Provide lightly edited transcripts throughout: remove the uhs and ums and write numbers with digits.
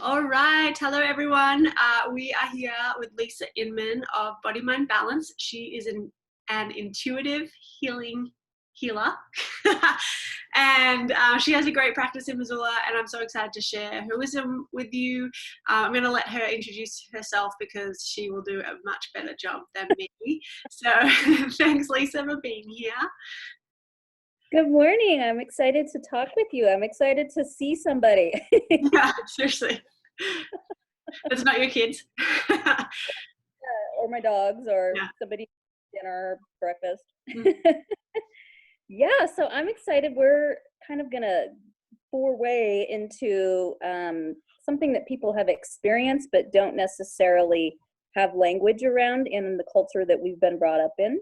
All right. Hello, everyone. We are here with Lisa Inman of Body Mind Balance. She is an intuitive healing healer. And she has a great practice in Missoula, and I'm so excited to share her wisdom with you. I'm going to let her introduce herself because she will do a much better job than me. So thanks, Lisa, for being here. Good morning. I'm excited to talk with you. I'm excited to see somebody. Yeah, seriously. It's not your kids. Or my dogs or Yeah. somebody dinner, breakfast. Mm. Yeah, so I'm excited. We're kind of gonna foray into something that people have experienced but don't necessarily have language around in the culture that we've been brought up in,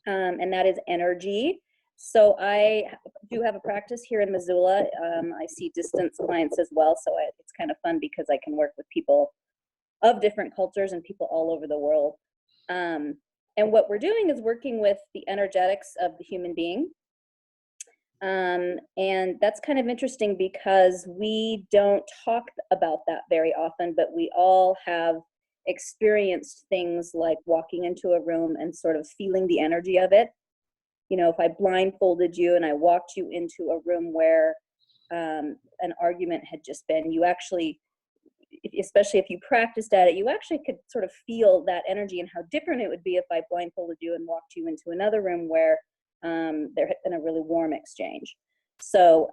and that is energy. So I do have a practice here in Missoula. I see distance clients as well, so it's kind of fun because I can work with people of different cultures and people all over the world. And what we're doing is working with the energetics of the human being. And that's kind of interesting because we don't talk about that very often, but we all have experienced things like walking into a room and sort of feeling the energy of it. You know, if I blindfolded you and I walked you into a room where an argument had just been, you actually, especially if you practiced at it, you actually could sort of feel that energy and how different it would be if I blindfolded you and walked you into another room where there had been a really warm exchange. So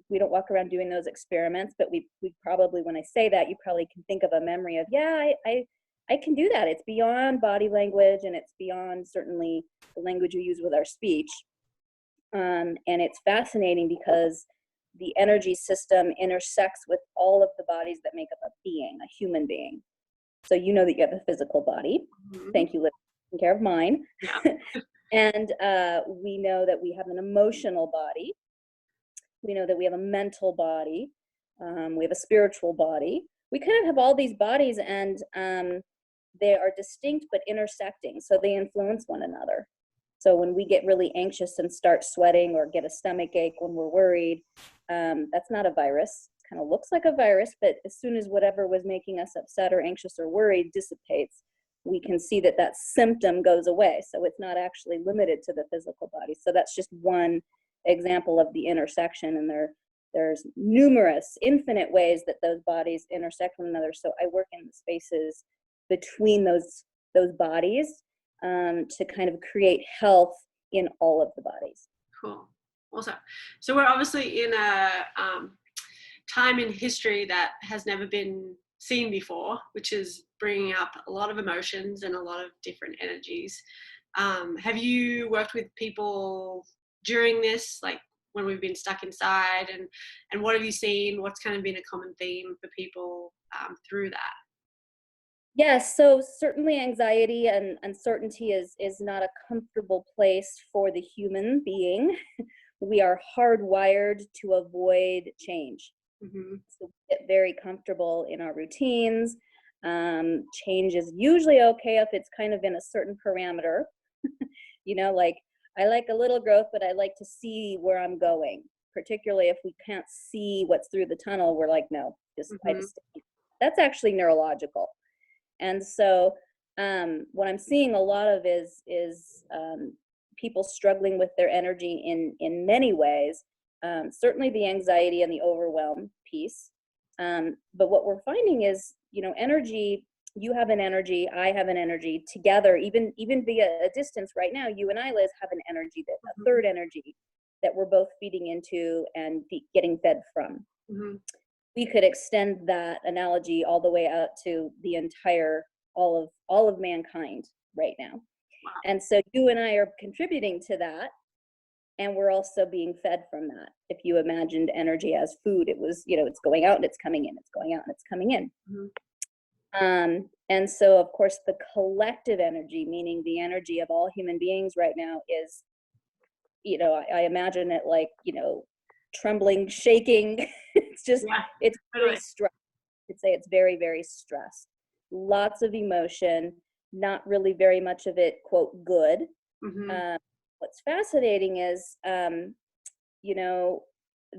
we don't walk around doing those experiments, but we probably, when I say that, you probably can think of a memory of, yeah, I can do that. It's beyond body language, and it's beyond certainly the language we use with our speech. And it's fascinating because the energy system intersects with all of the bodies that make up a being, a human being. So you know that you have a physical body. Mm-hmm. Thank you, Liz, for taking care of mine. Yeah. And we know that we have an emotional body. We know that we have a mental body. We have a spiritual body. We kind of have all these bodies, and they are distinct but intersecting, so they influence one another. So when we get really anxious and start sweating or get a stomach ache when we're worried, that's not a virus. It kind of looks like a virus, but as soon as whatever was making us upset or anxious or worried dissipates, we can see that that symptom goes away. So it's not actually limited to the physical body. So that's just one example of the intersection, and there's numerous, infinite ways that those bodies intersect one another. So I work in the spaces between those bodies to kind of create health in all of the bodies. Cool. Awesome. So we're obviously in a time in history that has never been seen before, which is bringing up a lot of emotions and a lot of different energies. Have you worked with people during this, like when we've been stuck inside, and what have you seen? What's kind of been a common theme for people through that? Yes, so certainly anxiety and uncertainty is not a comfortable place for the human being. We are hardwired to avoid change. Mm-hmm. So we get very comfortable in our routines. Change is usually okay if it's kind of in a certain parameter. You know, like I like a little growth, but I like to see where I'm going. Particularly if we can't see what's through the tunnel, we're like, no, Mm-hmm. that's actually neurological. And so what I'm seeing a lot of is people struggling with their energy in many ways. Certainly the anxiety and the overwhelm piece. But what we're finding is, you know, energy, you have an energy, I have an energy together, even via a distance right now, you and I, Liz, have an energy, that a third energy that we're both feeding into and getting fed from. Mm-hmm. We could extend that analogy all the way out to the entire, all of mankind right now. Wow. And so you and I are contributing to that, and we're also being fed from that. If you imagined energy as food, it was, you know, it's going out and it's coming in, it's going out and it's coming in. Mm-hmm. And so of course the collective energy, meaning the energy of all human beings right now, is, you know, I imagine it like, you know, trembling, shaking. It's just, Yeah, it's totally. very stressed. I'd say it's very, very stressed. Lots of emotion, not really very much of it, quote, good. Mm-hmm. What's fascinating is, you know,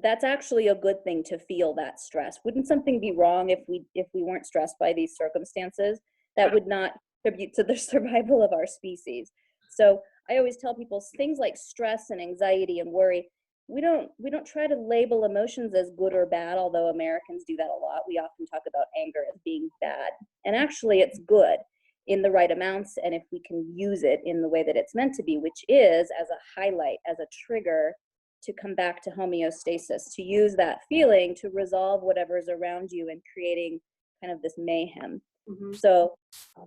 that's actually a good thing to feel that stress. Wouldn't something be wrong if we weren't stressed by these circumstances? That would not contribute to the survival of our species. So I always tell people things like stress and anxiety and worry, we don't try to label emotions as good or bad, although Americans do that a lot. We often talk about anger as being bad. And actually it's good in the right amounts, and if we can use it in the way that it's meant to be, which is as a highlight, as a trigger to come back to homeostasis, to use that feeling to resolve whatever's around you and creating kind of this mayhem. Mm-hmm. So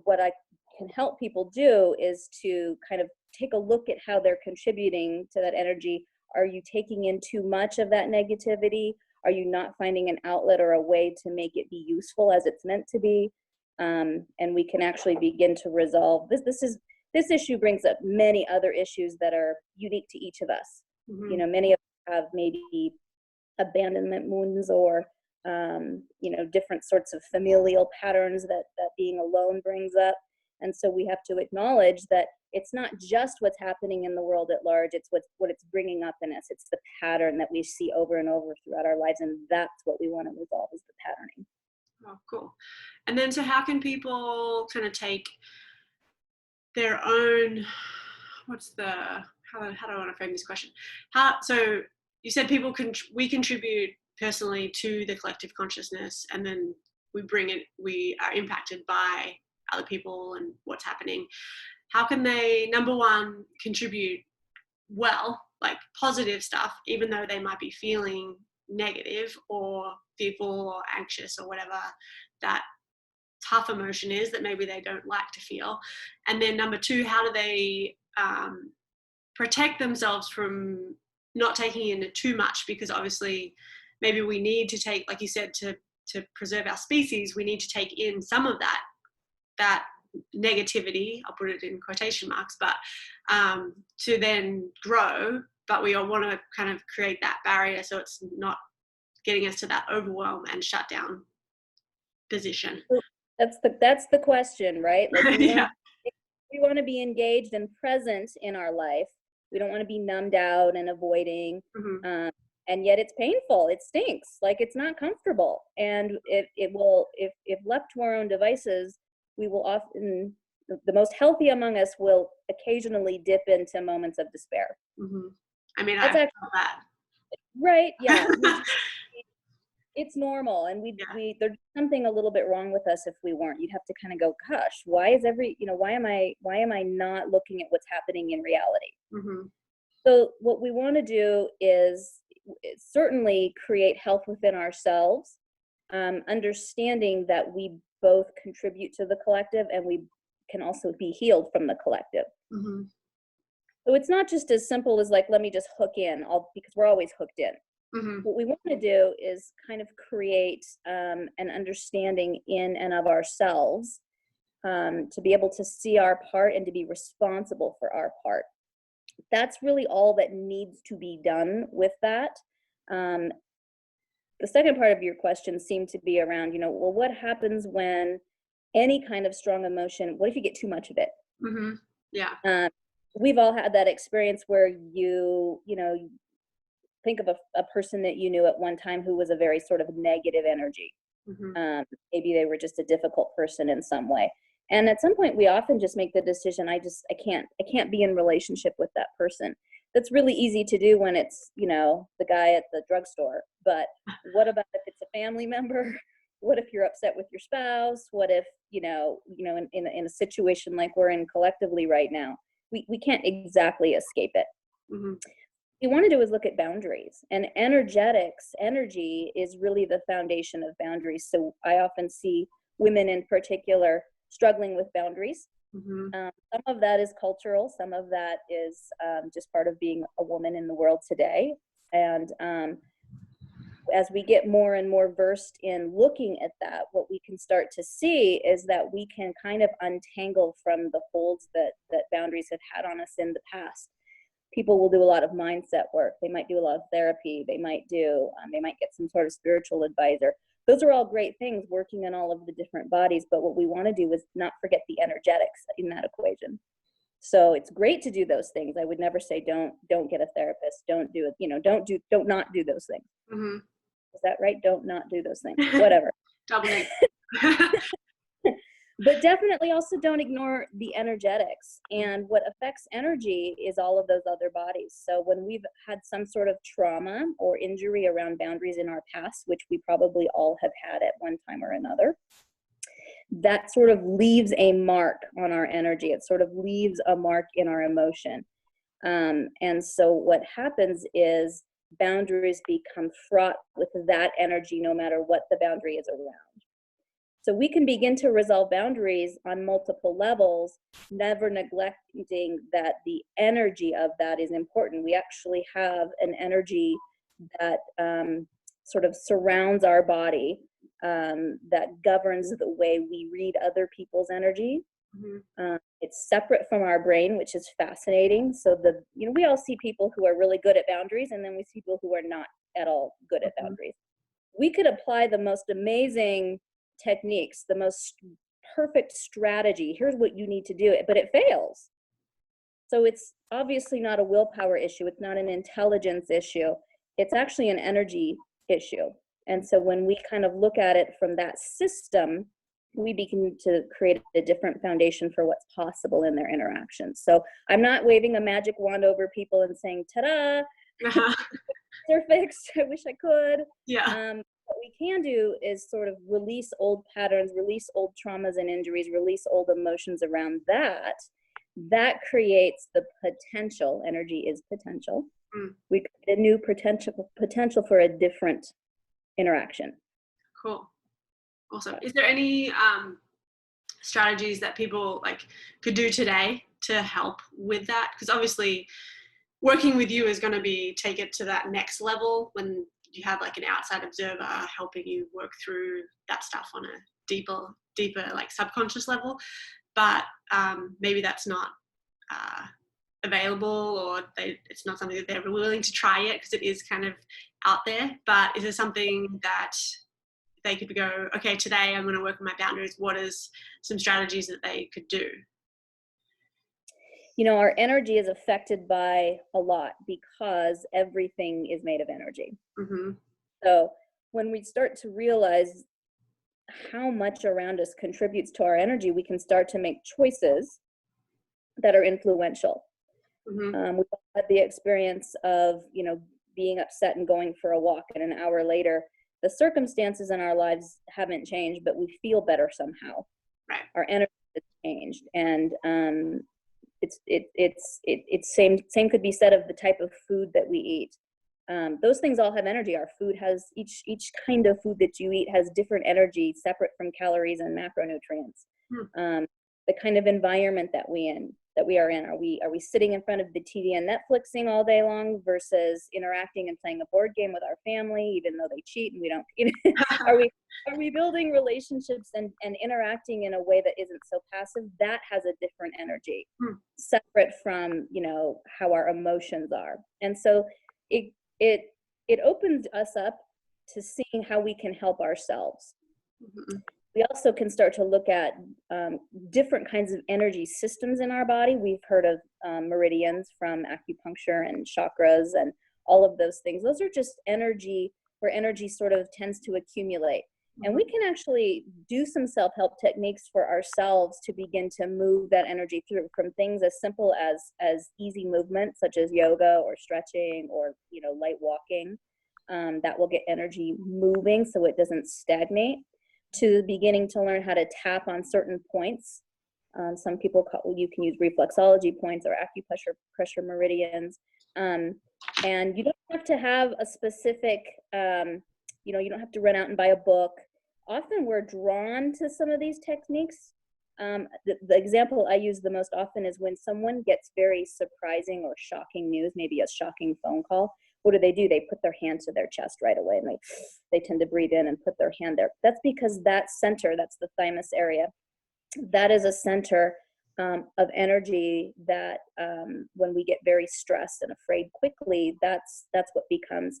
what I can help people do is to kind of take a look at how they're contributing to that energy. Are you taking in too much of that negativity? Are you not finding an outlet or a way to make it be useful as it's meant to be? And we can actually begin to resolve this. This issue brings up many other issues that are unique to each of us. Mm-hmm. You know, many of us have maybe abandonment wounds or different sorts of familial patterns that being alone brings up. And so we have to acknowledge that it's not just what's happening in the world at large, it's what it's bringing up in us. It's the pattern that we see over and over throughout our lives, and that's what we want to resolve, is the patterning. Oh, cool. And then, so how can people kind of take their own, how do I want to frame this question? So you said we contribute personally to the collective consciousness, and then we are impacted by other people and what's happening. How can they, number one, contribute well, like positive stuff, even though they might be feeling negative or fearful or anxious or whatever that tough emotion is that maybe they don't like to feel? And then number two, how do they protect themselves from not taking in too much? Because obviously maybe we need to take, like you said, to preserve our species, we need to take in some of that negativity, I'll put it in quotation marks, but to then grow, but we all want to kind of create that barrier so it's not getting us to that overwhelm and shutdown position. That's the question, right? Like Yeah. we want to be engaged and present in our life. We don't want to be numbed out and avoiding. Mm-hmm. And yet it's painful. It stinks. Like it's not comfortable. And it will, if left to our own devices, we will often, the most healthy among us will occasionally dip into moments of despair. Mm-hmm. I mean, That's I've felt that. right. Yeah. It's normal, and there's something a little bit wrong with us if we weren't. You'd have to kind of go, gosh, why am I not looking at what's happening in reality? Mm-hmm. So what we want to do is certainly create health within ourselves, understanding that we both contribute to the collective and we can also be healed from the collective. Mm-hmm. So it's not just as simple as like, let me just hook in, because we're always hooked in. Mm-hmm. What we want to do is kind of create an understanding in and of ourselves, to be able to see our part and to be responsible for our part. That's really all that needs to be done with that. The second part of your question seemed to be around, well, what happens when any kind of strong emotion, what if you get too much of it? Mm-hmm. Yeah. We've all had that experience where you think of a person that you knew at one time who was a very sort of negative energy. Mm-hmm. Maybe they were just a difficult person in some way. And at some point we often just make the decision, I can't be in relationship with that person. That's really easy to do when it's, the guy at the drugstore. But what about if it's a family member? What if you're upset with your spouse? What if, in a situation like we're in collectively right now, we can't exactly escape it. Mm-hmm. What we want to do is look at boundaries, and energy is really the foundation of boundaries. So I often see women in particular struggling with boundaries. Mm-hmm. Some of that is cultural, some of that is just part of being a woman in the world today. And as we get more and more versed in looking at that, what we can start to see is that we can kind of untangle from the holds that boundaries have had on us in the past. People will do a lot of mindset work. They might do a lot of therapy. They might get some sort of spiritual advisor. Those are all great things, working in all of the different bodies. But what we want to do is not forget the energetics in that equation. So it's great to do those things. I would never say don't get a therapist, don't do it, don't not do those things. Mm-hmm. Is that right? Don't not do those things. Whatever. Double negative. But definitely also don't ignore the energetics. And what affects energy is all of those other bodies. So when we've had some sort of trauma or injury around boundaries in our past, which we probably all have had at one time or another, that sort of leaves a mark on our energy. It sort of leaves a mark in our emotion. And so what happens is boundaries become fraught with that energy no matter what the boundary is around. So we can begin to resolve boundaries on multiple levels, never neglecting that the energy of that is important. We actually have an energy that sort of surrounds our body, that governs the way we read other people's energy. Mm-hmm. It's separate from our brain, which is fascinating. So we all see people who are really good at boundaries, and then we see people who are not at all good at boundaries. We could apply the most amazing techniques, the most perfect strategy. Here's what you need to do, but it fails. So it's obviously not a willpower issue. It's not an intelligence issue. It's actually an energy issue. And so when we kind of look at it from that system, we begin to create a different foundation for what's possible in their interactions. So I'm not waving a magic wand over people and saying, ta-da, they're fixed. I wish I could. Yeah. What we can do is sort of release old patterns, release old traumas and injuries, release old emotions around that. That creates the potential. Energy is potential. We create a new potential for a different interaction. Cool. Awesome. Is there any strategies that people could do today to help with that? Because obviously working with you is going to be take it to that next level when you have an outside observer helping you work through that stuff on a deeper subconscious level. But maybe that's not available, or it's not something that they're willing to try yet because it is kind of out there. But is there something that they could go, okay, today I'm going to work on my boundaries? What is some strategies that they could do? Our energy is affected by a lot because everything is made of energy. Mm-hmm. So when we start to realize how much around us contributes to our energy, we can start to make choices that are influential. Mm-hmm. We've had the experience of, being upset and going for a walk, and an hour later, the circumstances in our lives haven't changed, but we feel better somehow. Right. Our energy has changed, and it's same could be said of the type of food that we eat. Those things all have energy. Our food has each kind of food that you eat has different energy, separate from calories and macronutrients. The kind of environment that we are in. Are we sitting in front of the TV and Netflixing all day long versus interacting and playing a board game with our family, even though they cheat and we don't? Are we building relationships and interacting in a way that isn't so passive? That has a different energy, separate from how our emotions are. And so it opens us up to seeing how we can help ourselves. Mm-hmm. We also can start to look at different kinds of energy systems in our body. We've heard of meridians from acupuncture and chakras and all of those things. Those are just energy, where energy sort of tends to accumulate. And we can actually do some self-help techniques for ourselves to begin to move that energy through, from things as simple as easy movement, such as yoga or stretching or light walking, that will get energy moving so it doesn't stagnate, to beginning to learn how to tap on certain points. Some people you can use reflexology points or acupressure meridians. And you don't have to have a specific, you don't have to run out and buy a book. Often we're drawn to some of these techniques. The example I use the most often is when someone gets very surprising or shocking news, maybe a shocking phone call. What do? They put their hand to their chest right away, and they tend to breathe in and put their hand there. That's because that center, that's the thymus area, that is a center of energy that when we get very stressed and afraid quickly, that's what becomes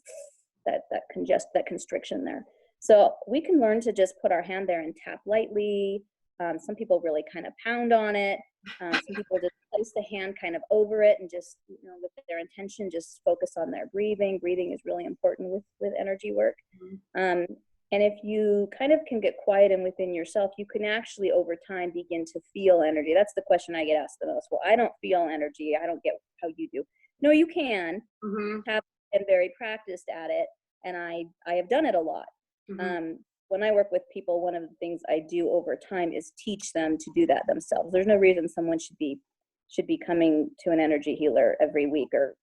that constriction there. So we can learn to just put our hand there and tap lightly, Some people really kind of pound on it. Some people just place the hand kind of over it and just, with their intention, just focus on their breathing. Breathing is really important with energy work. Um, and if you kind of can get quiet and within yourself, you can actually over time begin to feel energy. That's the question I get asked the most. Well, I don't feel energy. I don't get how you do. No, you can. Have been very practiced at it, and I have done it a lot. When I work with people, one of the things I do over time is teach them to do that themselves. There's no reason someone should be coming to an energy healer every week or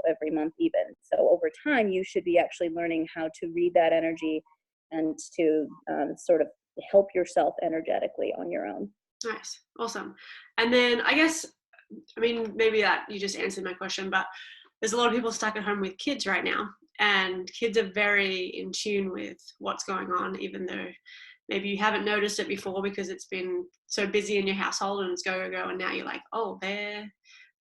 every month even. So over time, you should be actually learning how to read that energy and to sort of help yourself energetically on your own. Nice. Awesome. And then I guess, maybe that you just answered my question, but there's a lot of people stuck at home with kids right now, and kids are very in tune with what's going on, even though maybe you haven't noticed it before because it's been so busy in your household and it's go, and now you're like, oh, they're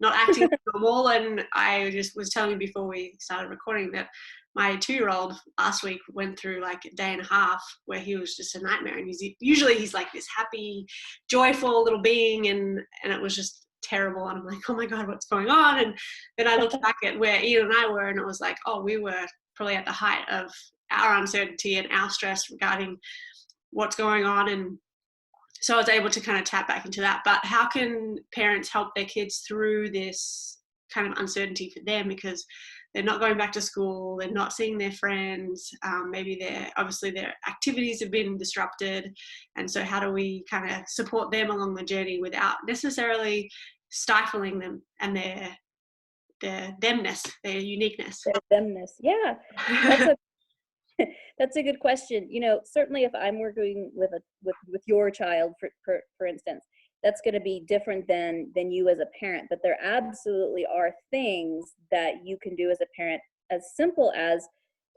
not acting normal. And I just was telling you before we started recording that my 2-year-old last week went through like a day and a half where he was just a nightmare. And he's like this happy, joyful little being, and it was just terrible. And I'm like, oh my God, what's going on? And then I looked back at where Ian and I were, and it was like, oh, we were probably at the height of our uncertainty and our stress regarding what's going on. And so I was able to kind of tap back into that. But how can parents help their kids through this kind of uncertainty for them? Because they're not going back to school, they're not seeing their friends, maybe their activities have been disrupted. And so how do we kind of support them along the journey without necessarily stifling them and their themness, their uniqueness? Their themness, yeah. That's a good question. Certainly if I'm working with your child, for instance, that's going to be different than you as a parent. But there absolutely are things that you can do as a parent, as simple as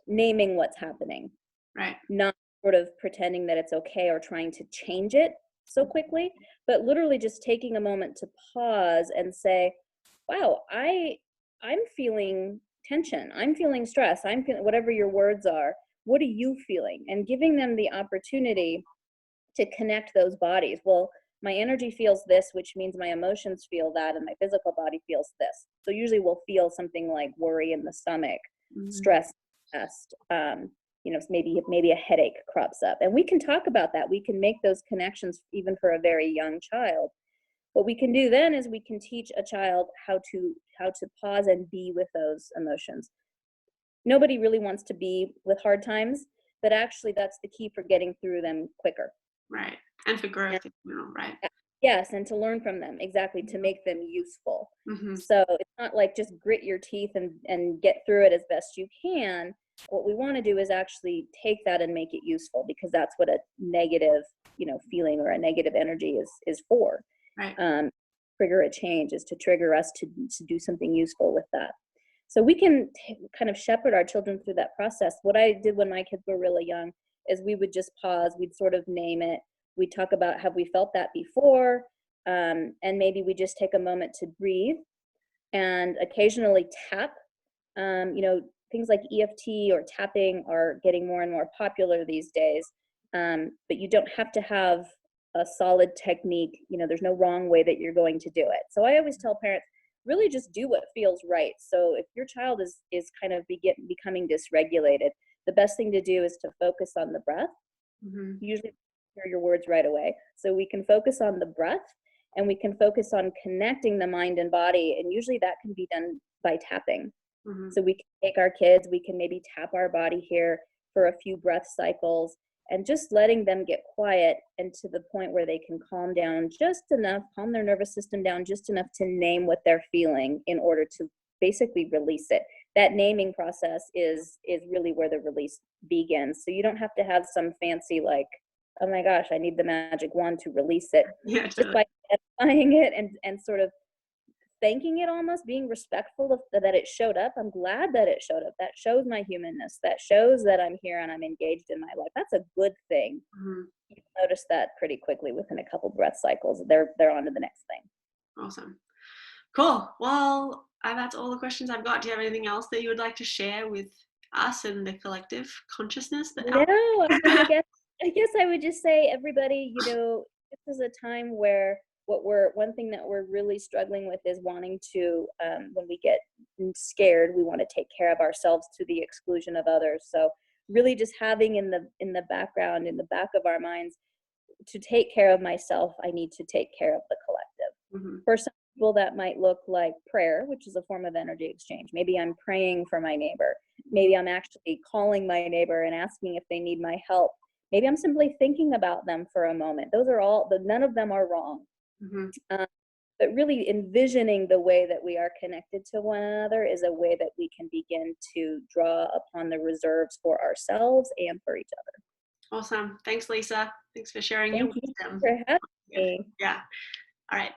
naming what's happening. Right. Not sort of pretending that it's okay or trying to change it so quickly, but literally just taking a moment to pause and say, wow, I'm feeling tension. I'm feeling stress. I'm feeling whatever your words are. What are you feeling? And giving them the opportunity to connect those bodies. Well, my energy feels this, which means my emotions feel that, and my physical body feels this. So usually we'll feel something like worry in the stomach, stress, chest, maybe a headache crops up. And we can talk about that. We can make those connections even for a very young child. What we can do then is we can teach a child how to pause and be with those emotions. Nobody really wants to be with hard times, but actually that's the key for getting through them quicker. Right. And for growth, right? Yes, and to learn from them, exactly, to make them useful. So it's not like just grit your teeth and get through it as best you can. What we want to do is actually take that and make it useful, because that's what a negative, feeling or a negative energy is for. Right. Trigger a change is to trigger us to do something useful with that. So we can kind of shepherd our children through that process. What I did when my kids were really young is we would just pause, we'd sort of name it, we'd talk about, have we felt that before? And maybe we just take a moment to breathe and occasionally tap. Things like EFT or tapping are getting more and more popular these days, but you don't have to have a solid technique. There's no wrong way that you're going to do it. So I always tell parents, really just do what feels right. So if your child is kind of becoming dysregulated, the best thing to do is to focus on the breath. Usually hear your words right away. So we can focus on the breath, and we can focus on connecting the mind and body. And usually that can be done by tapping. So we can take our kids, we can maybe tap our body here for a few breath cycles, and just letting them get quiet and to the point where they can calm down just enough, calm their nervous system down just enough to name what they're feeling in order to basically release it. That naming process is really where the release begins. So you don't have to have some fancy like, oh my gosh, I need the magic wand to release it. Yeah, just totally. by identifying it and sort of thanking it, almost being respectful of that it showed up. I'm glad that it showed up. That shows my humanness. That shows that I'm here and I'm engaged in my life. That's a good thing. You notice that pretty quickly within a couple breath cycles. They're on to the next thing. Awesome. Cool. Well, that's all the questions I've got. Do you have anything else that you would like to share with us and the collective consciousness? No, I guess I would just say, everybody, is a time where one thing that we're really struggling with is wanting to, when we get scared, we want to take care of ourselves to the exclusion of others. So really just having in the background, in the back of our minds, to take care of myself, I need to take care of the collective. Mm-hmm. For some people, that might look like prayer, which is a form of energy exchange. Maybe I'm praying for my neighbor. Maybe I'm actually calling my neighbor and asking if they need my help. Maybe I'm simply thinking about them for a moment. Those are all, none of them are wrong. Mm-hmm. But really envisioning the way that we are connected to one another is a way that we can begin to draw upon the reserves for ourselves and for each other. Awesome. Thanks, Lisa. Thanks for sharing your Thank you wisdom. for having Yeah. me. Yeah. All right.